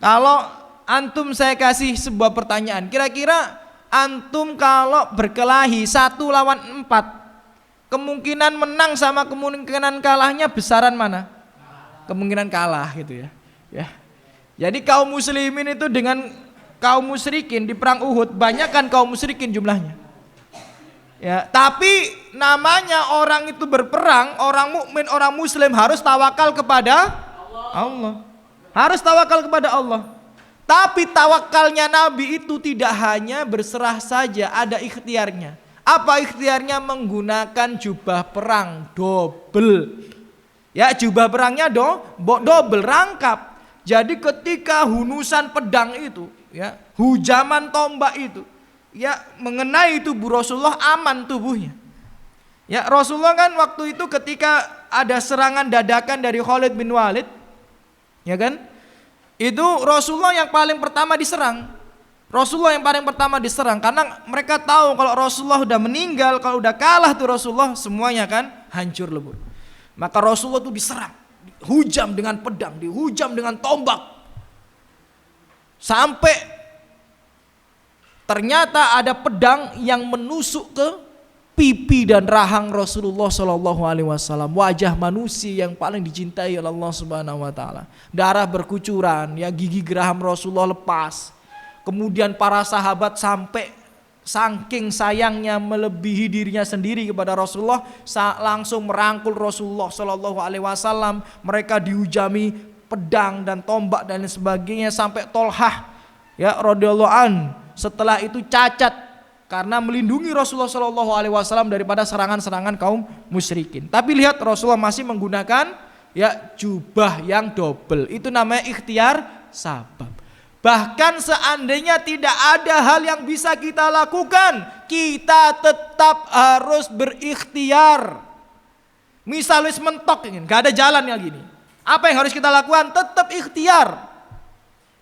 kalau antum saya kasih sebuah pertanyaan, kira-kira antum kalau berkelahi 1 lawan 4, kemungkinan menang sama kemungkinan kalahnya besaran mana? Kemungkinan kalah gitu ya. Ya. Jadi kaum muslimin itu dengan kaum musyrikin di perang Uhud, banyak kan kaum musyrikin jumlahnya. Ya, tapi namanya orang itu berperang, orang mukmin, orang muslim harus tawakal kepada Allah. Harus tawakal kepada Allah. Tapi tawakalnya Nabi itu tidak hanya berserah saja, ada ikhtiarnya. Apa ikhtiarnya? Menggunakan jubah perang double. Ya, jubah perangnya double, rangkap. Jadi ketika hunusan pedang itu, ya, hujaman tombak itu, ya, mengenai tubuh Rasulullah, aman tubuhnya. Ya, Rasulullah kan waktu itu ketika ada serangan dadakan dari Khalid bin Walid, ya kan? Itu Rasulullah yang paling pertama diserang. Rasulullah yang paling pertama diserang karena mereka tahu kalau Rasulullah udah meninggal, kalau udah kalah tuh Rasulullah semuanya kan hancur lebur. Maka Rasulullah tuh diserang, dihujam dengan pedang, dihujam dengan tombak. Sampai ternyata ada pedang yang menusuk ke pipi dan rahang Rasulullah Shallallahu Alaihi Wasallam, wajah manusia yang paling dicintai oleh Allah Subhanahu Wa Taala. Darah berkucuran, ya gigi geraham Rasulullah lepas. Kemudian para sahabat sampai saking sayangnya melebihi dirinya sendiri kepada Rasulullah, langsung merangkul Rasulullah Shallallahu Alaihi Wasallam. Mereka dihujami pedang dan tombak dan sebagainya sampai Tolhah ya radhiyallahu an setelah itu cacat karena melindungi Rasulullah Shallallahu Alaihi Wasallam daripada serangan-serangan kaum musyrikin. Tapi lihat Rasulullah masih menggunakan ya jubah yang double. Itu namanya ikhtiar sabab. Bahkan seandainya tidak ada hal yang bisa kita lakukan, kita tetap harus berikhtiar. Misalnya mentok ingin, gak ada jalan yang gini. Apa yang harus kita lakukan? Tetap ikhtiar.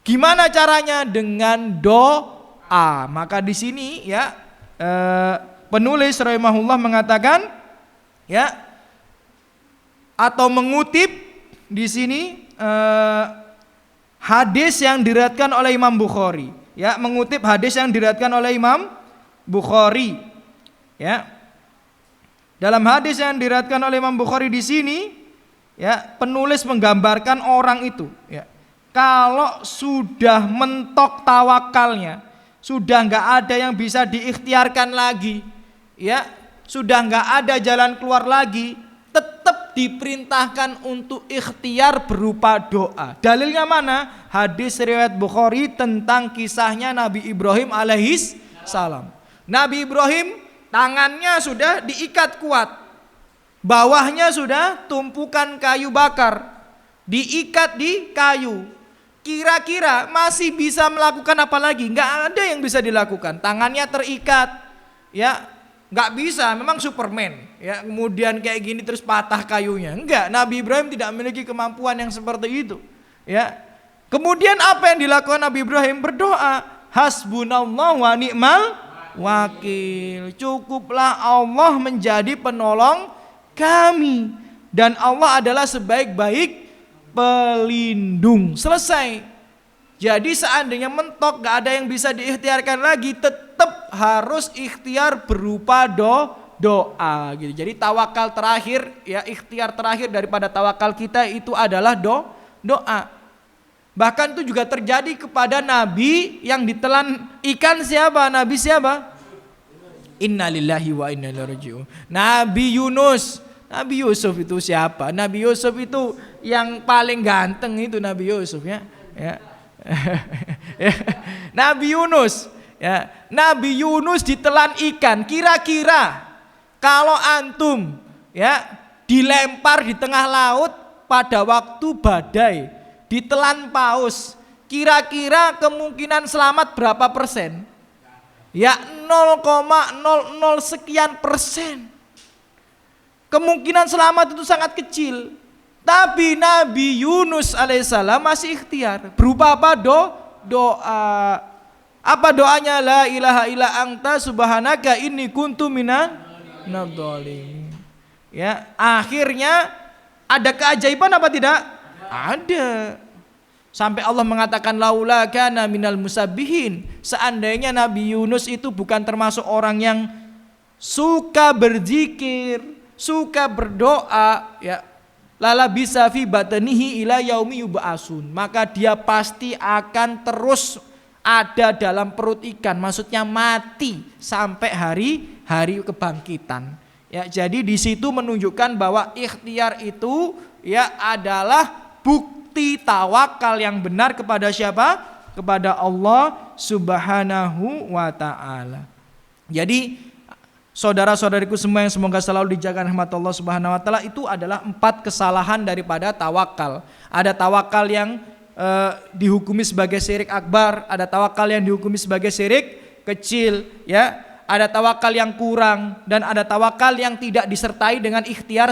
Gimana caranya? Dengan doa. Maka di sini ya penulis rahimahullah mengatakan ya atau mengutip di sini hadis yang diriwayatkan oleh Imam Bukhari, ya mengutip hadis yang diriwayatkan oleh Imam Bukhari, ya dalam hadis yang diriwayatkan oleh Imam Bukhari di sini, ya penulis menggambarkan orang itu, ya kalau sudah mentok tawakalnya, sudah nggak ada yang bisa diikhtiarkan lagi, ya sudah nggak ada jalan keluar lagi, tetap diperintahkan untuk ikhtiar berupa doa. Dalilnya mana? Hadis riwayat Bukhari tentang kisahnya Nabi Ibrahim alaihis salam. Nabi Ibrahim tangannya sudah diikat kuat, bawahnya sudah tumpukan kayu bakar, diikat di kayu. Kira-kira masih bisa melakukan apa lagi? Nggak ada yang bisa dilakukan. Tangannya terikat, ya nggak bisa, memang Superman ya kemudian kayak gini terus patah kayunya, enggak. Nabi Ibrahim tidak memiliki kemampuan yang seperti itu ya. Kemudian apa yang dilakukan Nabi Ibrahim? Berdoa, hasbunallah wa ni'mal wakil, cukuplah Allah menjadi penolong kami dan Allah adalah sebaik-baik pelindung. Selesai. Jadi seandainya mentok gak ada yang bisa diikhtiarkan lagi, tetap harus ikhtiar berupa doa gitu. Jadi tawakal terakhir, ya ikhtiar terakhir daripada tawakal kita itu adalah doa. Bahkan itu juga terjadi kepada Nabi yang ditelan ikan siapa? Nabi siapa? Innalillahi wa inna ilaihi raji'un. Nabi Yunus. Nabi Yusuf itu siapa? Nabi Yusuf itu yang paling ganteng itu Nabi Yusuf ya. Nabi Yunus ya, Nabi Yunus ditelan ikan. Kira-kira kalau antum ya dilempar di tengah laut pada waktu badai, ditelan paus, kira-kira kemungkinan selamat berapa persen? Ya 0,00 sekian persen. Kemungkinan selamat itu sangat kecil. Tapi Nabi Yunus alaihissalam masih ikhtiar. Berupa apa? Doa. Apa doanya? La ilaha illa anta subhanaka inni kuntu minadh-dhalimin. Ya, akhirnya ada keajaiban apa tidak? Ada. Sampai Allah mengatakan laula kana minal musabbihin. Seandainya Nabi Yunus itu bukan termasuk orang yang suka berzikir, suka berdoa, ya lala bisa fi batnihi ila yaumi yub'atsun, maka dia pasti akan terus ada dalam perut ikan, maksudnya mati sampai hari kebangkitan. Ya, jadi di situ menunjukkan bahwa ikhtiar itu ya adalah bukti tawakal yang benar kepada siapa? Kepada Allah Subhanahu wa taala. Jadi saudara-saudariku semua yang semoga selalu dijaga rahmat Allah Subhanahu wa taala, itu adalah 4 kesalahan daripada tawakal. Ada tawakal yang dihukumi sebagai syirik akbar, ada tawakal yang dihukumi sebagai syirik kecil, ya. Ada tawakal yang kurang dan ada tawakal yang tidak disertai dengan ikhtiar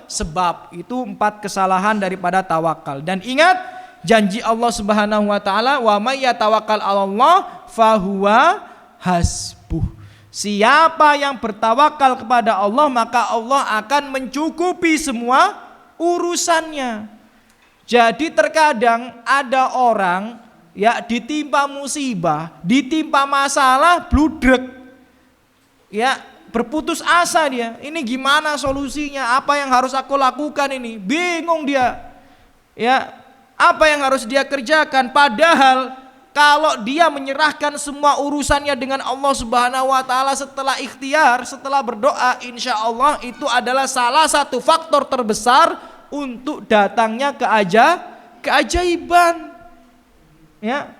sebab. Itu 4 kesalahan daripada tawakal. Dan ingat janji Allah Subhanahu wa taala, wa may yatawakkal 'alallah fahuwa hasbuh. Siapa yang bertawakal kepada Allah, maka Allah akan mencukupi semua urusannya. Jadi terkadang ada orang ya ditimpa musibah, ditimpa masalah, bludrek. Ya, berputus asa dia. Ini gimana solusinya? Apa yang harus aku lakukan ini? Bingung dia. Ya, apa yang harus dia kerjakan? Padahal kalau dia menyerahkan semua urusannya dengan Allah Subhanahu wa taala setelah ikhtiar, setelah berdoa, insya Allah itu adalah salah satu faktor terbesar untuk datangnya keajaiban. Ya.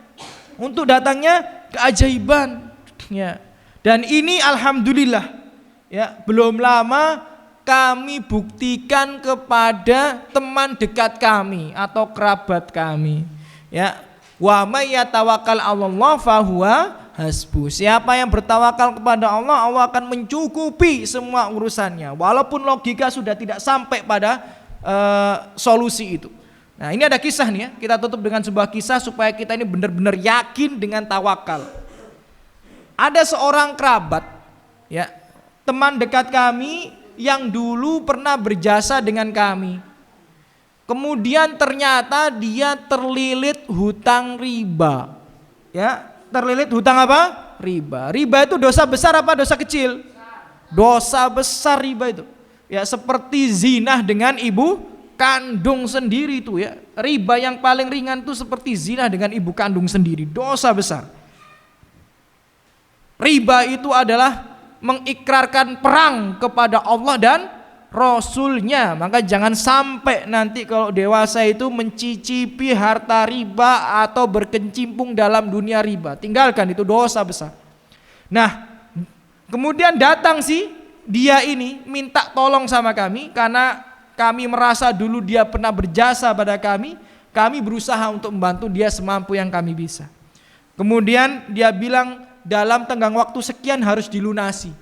Untuk datangnya keajaiban. Ya. Dan ini alhamdulillah ya, belum lama kami buktikan kepada teman dekat kami atau kerabat kami. Ya. Wa may yatawakkal 'alallah fahuwa hasbuh. Siapa yang bertawakal kepada Allah, Allah akan mencukupi semua urusannya. Walaupun logika sudah tidak sampai pada solusi itu. Nah, ini ada kisah nih ya. Kita tutup dengan sebuah kisah supaya kita ini benar-benar yakin dengan tawakal. Ada seorang kerabat ya, teman dekat kami yang dulu pernah berjasa dengan kami. Kemudian ternyata dia terlilit hutang riba. Ya, terlilit hutang apa? Riba. Riba itu dosa besar apa dosa kecil? Dosa besar riba itu. Ya, seperti zina dengan ibu kandung sendiri itu ya. Riba yang paling ringan itu seperti zina dengan ibu kandung sendiri, dosa besar. Riba itu adalah mengikrarkan perang kepada Allah dan Rasulnya. Maka jangan sampai nanti kalau dewasa itu mencicipi harta riba atau berkecimpung dalam dunia riba. Tinggalkan, itu dosa besar. Nah, kemudian datang sih dia ini minta tolong sama kami karena kami merasa dulu dia pernah berjasa pada kami. Kami berusaha untuk membantu dia semampu yang kami bisa. Kemudian dia bilang dalam tenggang waktu sekian harus dilunasi.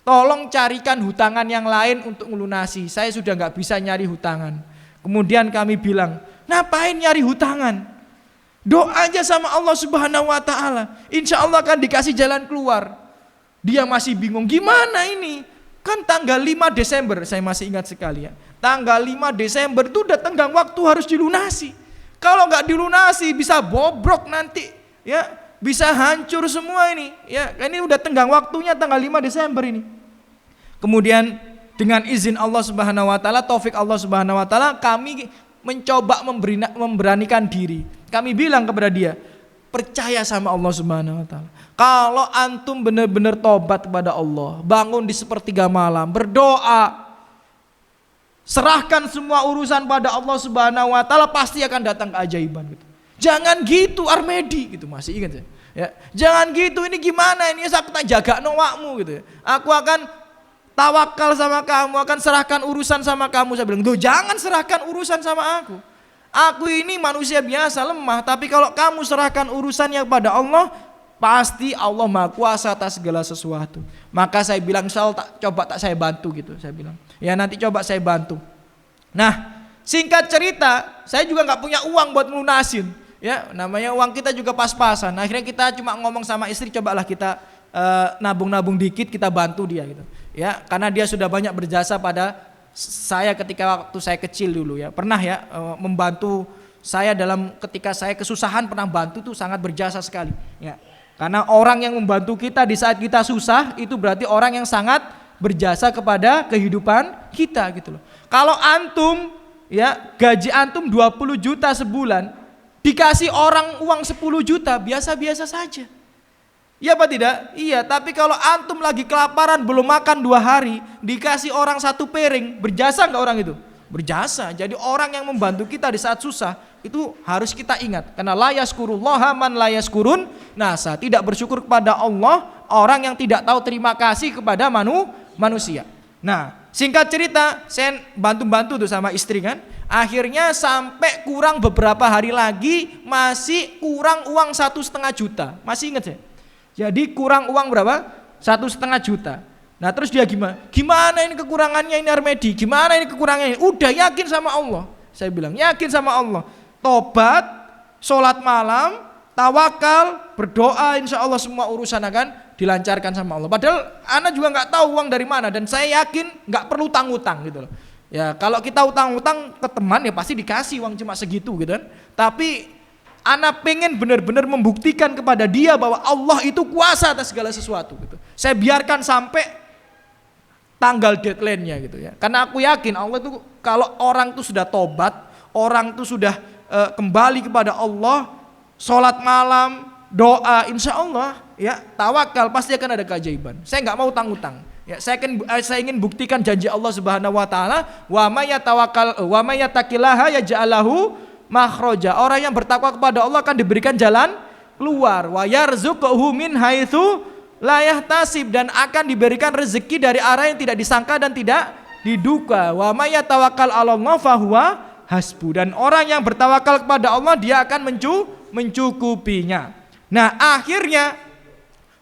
Tolong carikan hutangan yang lain untuk melunasi. Saya sudah nggak bisa nyari hutangan. Kemudian kami bilang, ngapain nyari hutangan? Doa aja sama Allah Subhanahu wa taala. Insya Allah akan dikasih jalan keluar. Dia masih bingung, gimana ini? Kan tanggal 5 Desember, saya masih ingat sekali ya. Tanggal 5 Desember itu udah tenggang waktu harus dilunasi. Kalau nggak dilunasi bisa bobrok nanti, ya bisa hancur semua ini. Ya, ini udah tenggang waktunya tanggal 5 Desember ini. Kemudian dengan izin Allah Subhanahu wa taala, taufik Allah Subhanahu wa taala, kami mencoba memberanikan diri. Kami bilang kepada dia, percaya sama Allah Subhanahu wa taala. Kalau antum benar-benar tobat kepada Allah, bangun di sepertiga malam, berdoa, serahkan semua urusan pada Allah Subhanahu wa taala, pasti akan datang keajaiban gitu. Jangan gitu Armedi gitu, masih ingat ya. Jangan gitu, ini gimana ini, aku tak jaga nowakmu gitu. Aku akan tawakal sama kamu, akan serahkan urusan sama kamu. Saya bilang, jangan serahkan urusan sama aku. Aku ini manusia biasa, lemah, tapi kalau kamu serahkan urusannya kepada Allah, pasti Allah Maha Kuasa atas segala sesuatu. Maka saya bilang, coba saya bantu gitu. Saya bilang, ya nanti coba saya bantu. Nah, singkat cerita, saya juga nggak punya uang buat melunasin. Ya, namanya uang kita juga pas-pasan. Akhirnya kita cuma ngomong sama istri, cobalah kita nabung-nabung dikit, kita bantu dia gitu. Ya, karena dia sudah banyak berjasa pada saya ketika waktu saya kecil dulu ya. Pernah ya membantu saya dalam ketika saya kesusahan, pernah bantu tuh, sangat berjasa sekali. Ya. Karena orang yang membantu kita di saat kita susah itu berarti orang yang sangat berjasa kepada kehidupan kita gitu loh. Kalau antum ya gaji antum 20 juta sebulan, dikasih orang uang 10 juta biasa-biasa saja. Iya apa tidak? Iya, tapi kalau antum lagi kelaparan belum makan 2 hari, dikasih orang 1 piring, berjasa enggak orang itu? Berjasa. Jadi orang yang membantu kita di saat susah itu harus kita ingat, karena la yaskurullaha man la yaskurun nasa. Tidak bersyukur kepada Allah orang yang tidak tahu terima kasih kepada manusia. Nah, singkat cerita, saya bantu-bantu tuh sama istri kan. Akhirnya sampai kurang beberapa hari lagi masih kurang uang 1,5 juta. Masih ingat saya? Jadi kurang uang berapa? 1,5 juta. Nah terus dia gimana ini kekurangannya ini Armedi? Gimana ini kekurangannya? Udah yakin sama Allah. Saya bilang yakin sama Allah. Tobat, sholat malam, tawakal, berdoa, insya Allah semua urusan akan dilancarkan sama Allah. Padahal ana juga nggak tahu uang dari mana, dan saya yakin nggak perlu utang-utang gitu loh. Ya kalau kita utang-utang ke teman ya pasti dikasih uang cuma segitu gitu kan. Tapi ana pengen benar-benar membuktikan kepada dia bahwa Allah itu kuasa atas segala sesuatu gitu. Saya biarkan sampai tanggal deadline-nya gitu ya. Karena aku yakin Allah itu kalau orang itu sudah tobat, orang itu sudah kembali kepada Allah, sholat malam, doa, insya Allah ya tawakal pasti akan ada keajaiban. Saya nggak mau utang-utang. Ya, saya ingin buktikan janji Allah Subhanahu wa taala, wa may yatawakkal wa may yattaqillaha yaj'al lahu makhraja. Orang yang bertakwa kepada Allah akan diberikan jalan keluar. Wa yarzuquhu min haitsu la yahtasib, dan akan diberikan rezeki dari arah yang tidak disangka dan tidak diduga. Wa may yatawakkal 'alallah fahuwa hasbu, dan orang yang bertawakal kepada Allah dia akan mencukupinya. Nah, akhirnya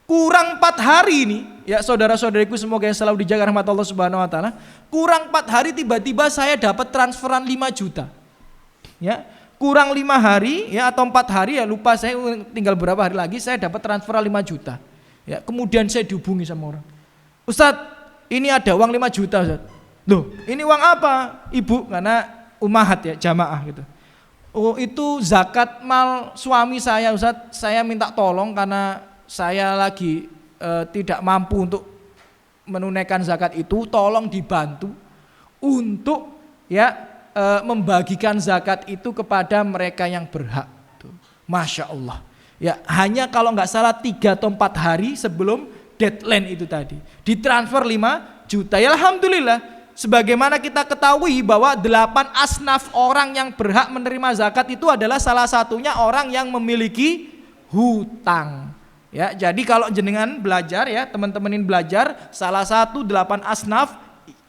kurang 4 hari ini, ya saudara-saudariku semoga yang selalu dijaga rahmat Allah Subhanahu wa taala. Kurang 4 hari tiba-tiba saya dapat transferan 5 juta. Ya, kurang 5 hari ya atau 4 hari ya lupa saya, tinggal berapa hari lagi saya dapat transferan 5 juta. Ya, kemudian saya dihubungi sama orang. Ustadz, ini ada uang 5 juta, Ustadz. Loh, ini uang apa? Ibu, karena umahat ya, jamaah gitu. Oh, itu zakat mal suami saya, Ustadz. Saya minta tolong karena saya lagi tidak mampu untuk menunaikan zakat itu, tolong dibantu untuk ya membagikan zakat itu kepada mereka yang berhak. Tuh. Masya Allah. Ya, hanya kalau nggak salah 3 atau 4 hari sebelum deadline itu tadi ditransfer 5 juta. Ya alhamdulillah. Sebagaimana kita ketahui bahwa 8 asnaf orang yang berhak menerima zakat itu adalah salah satunya orang yang memiliki hutang. Ya, jadi kalau jenengan belajar ya, teman-temanin belajar, salah satu 8 asnaf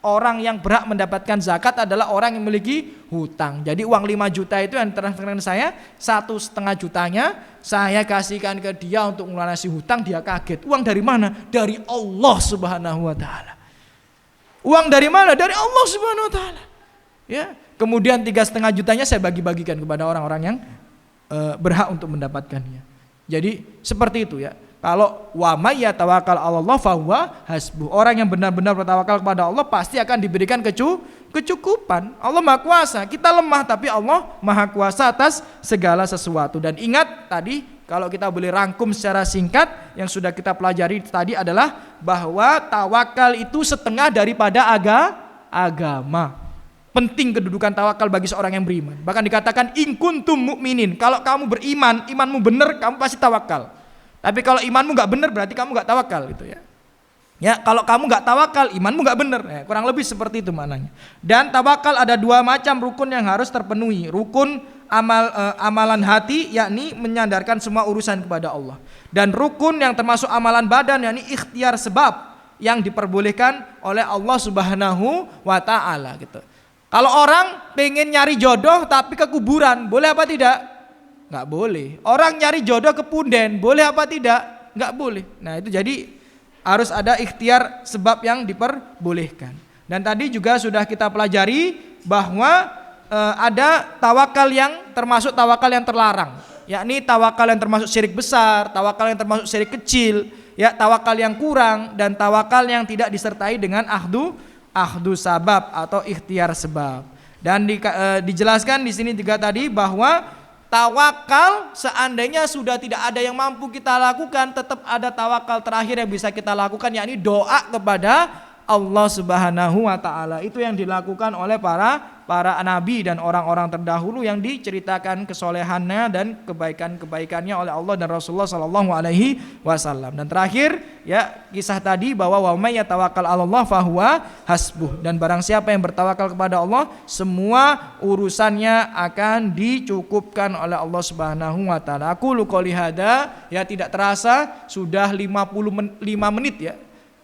orang yang berhak mendapatkan zakat adalah orang yang memiliki hutang. Jadi uang 5 juta itu yang transferkan saya, 1,5 jutanya saya kasihkan ke dia untuk melunasi hutang. Dia kaget, uang dari mana? Dari Allah Subhanahu wa taala. Uang dari mana? Dari Allah Subhanahu wa taala. Ya, kemudian 3,5 jutanya saya bagi-bagikan kepada orang-orang yang berhak untuk mendapatkannya. Jadi seperti itu ya. Kalau wa may yatawakkal 'alallah fahuwa hasbuh. Orang yang benar-benar bertawakal kepada Allah pasti akan diberikan kecukupan. Allah Maha Kuasa. Kita lemah tapi Allah Maha Kuasa atas segala sesuatu. Dan ingat tadi kalau kita boleh rangkum secara singkat yang sudah kita pelajari tadi adalah bahwa tawakal itu setengah daripada agama. Penting kedudukan tawakal bagi seorang yang beriman. Bahkan dikatakan in kuntum mu'minin. Kalau kamu beriman, imanmu benar, kamu pasti tawakal. Tapi kalau imanmu nggak benar berarti kamu nggak tawakal gitu ya. Ya, kalau kamu nggak tawakal, imanmu nggak benar. Ya, kurang lebih seperti itu maknanya. Dan tawakal ada 2 macam rukun yang harus terpenuhi. Rukun amalan hati, yakni menyandarkan semua urusan kepada Allah. Dan rukun yang termasuk amalan badan, yakni ikhtiar sebab yang diperbolehkan oleh Allah Subhanahu wa taala gitu. Kalau orang pengen nyari jodoh tapi ke kuburan, boleh apa tidak? Nggak boleh. Orang nyari jodoh ke punden, boleh apa tidak? Nggak boleh. Nah itu jadi harus ada ikhtiar sebab yang diperbolehkan. Dan tadi juga sudah kita pelajari bahwa ada tawakal yang termasuk tawakal yang terlarang, yakni tawakal yang termasuk syirik besar, tawakal yang termasuk syirik kecil, ya tawakal yang kurang, dan tawakal yang tidak disertai dengan ahdu sabab atau ikhtiar sebab. Dan dijelaskan di sini juga tadi bahwa tawakal seandainya sudah tidak ada yang mampu kita lakukan, tetap ada tawakal terakhir yang bisa kita lakukan, yakni doa kepada Allah Subhanahu wa taala. Itu yang dilakukan oleh para nabi dan orang-orang terdahulu yang diceritakan kesolehannya dan kebaikan-kebaikannya oleh Allah dan Rasulullah sallallahu alaihi wasallam. Dan terakhir ya kisah tadi bahwa wa may yatawakkal 'alallah fahuwa hasbuh, dan barang siapa yang bertawakal kepada Allah semua urusannya akan dicukupkan oleh Allah Subhanahu wa taala. Aku qouli hada, ya tidak terasa sudah 55 menit ya.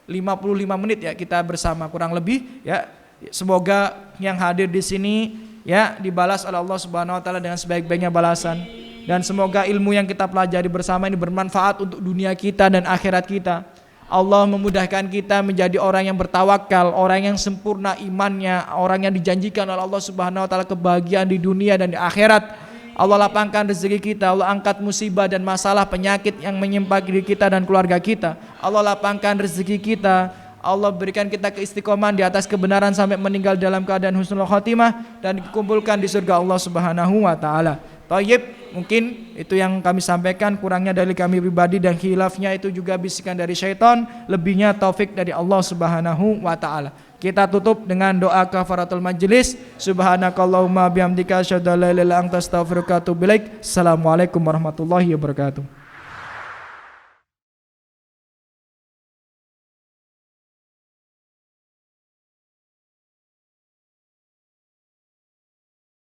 55 menit ya kita bersama kurang lebih ya. Semoga yang hadir di sini ya dibalas oleh Allah Subhanahu wa taala dengan sebaik-baiknya balasan, dan semoga ilmu yang kita pelajari bersama ini bermanfaat untuk dunia kita dan akhirat kita. Allah memudahkan kita menjadi orang yang bertawakal, orang yang sempurna imannya, orang yang dijanjikan oleh Allah Subhanahu wa taala kebahagiaan di dunia dan di akhirat. Allah lapangkan rezeki kita, Allah angkat musibah dan masalah penyakit yang menimpa diri kita dan keluarga kita. Allah lapangkan rezeki kita, Allah berikan kita keistiqomahan di atas kebenaran sampai meninggal dalam keadaan husnul khotimah dan dikumpulkan di surga Allah Subhanahu wa taala. Thayyib, mungkin itu yang kami sampaikan, kurangnya dari kami pribadi dan khilafnya itu juga bisikan dari syaitan, lebihnya taufik dari Allah Subhanahu wa taala. Kita tutup dengan doa kafaratul majlis. Subhanakallahumma bihamdika asyhadu an la ilaha illa anta astaghfiruka wa atubu ilaik. Assalamualaikum warahmatullahi wabarakatuh.